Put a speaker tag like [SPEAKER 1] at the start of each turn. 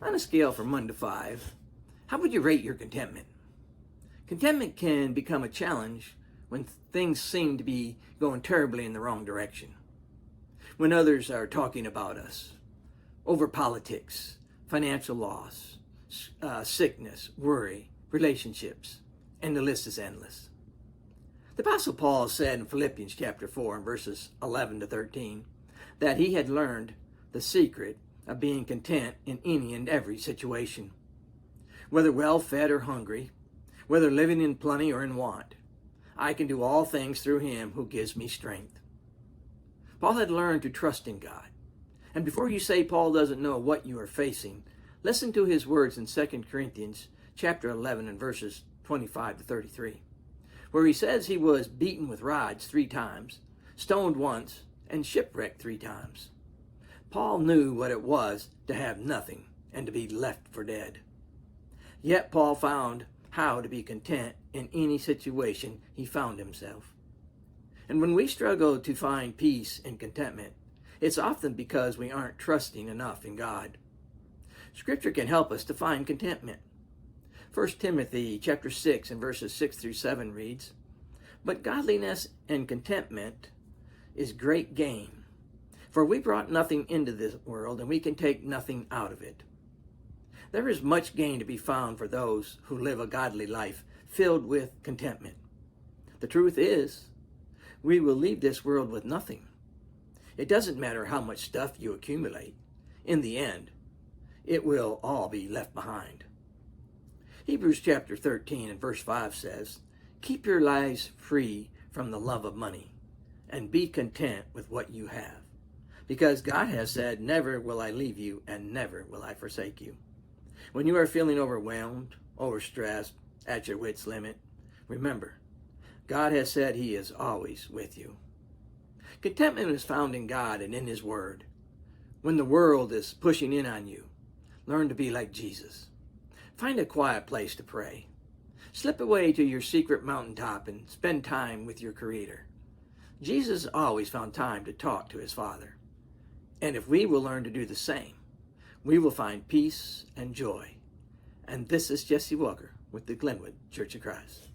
[SPEAKER 1] On a scale from 1 to 5, how would you rate your contentment? Contentment can become a challenge when things seem to be going terribly in the wrong direction. When others are talking about us, over politics, financial loss, sickness, worry, relationships, and the list is endless. The Apostle Paul said in Philippians chapter 4 and verses 11 to 13 that he had learned the secret of being content in any and every situation. Whether well-fed or hungry, whether living in plenty or in want, I can do all things through him who gives me strength. Paul had learned to trust in God. And before you say Paul doesn't know what you are facing, listen to his words in 2 Corinthians chapter 11 and verses 25 to 33, where he says he was beaten with rods 3 times, stoned once, and shipwrecked 3 times. Paul knew what it was to have nothing and to be left for dead. Yet Paul found how to be content in any situation he found himself. And when we struggle to find peace and contentment, it's often because we aren't trusting enough in God. Scripture can help us to find contentment. 1 Timothy chapter 6 and verses 6 through 7 reads, "But godliness and contentment is great gain. For we brought nothing into this world, and we can take nothing out of it." There is much gain to be found for those who live a godly life filled with contentment. The truth is, we will leave this world with nothing. It doesn't matter how much stuff you accumulate. In the end, it will all be left behind. Hebrews chapter 13 and verse 5 says, "Keep your lives free from the love of money, and be content with what you have. Because God has said, 'Never will I leave you, and never will I forsake you.'" When you are feeling overwhelmed, overstressed, at your wit's limit, remember, God has said he is always with you. Contentment is found in God and in his word. When the world is pushing in on you, learn to be like Jesus. Find a quiet place to pray. Slip away to your secret mountaintop and spend time with your Creator. Jesus always found time to talk to his Father. And if we will learn to do the same, we will find peace and joy. And this is Jesse Walker with the Glenwood Church of Christ.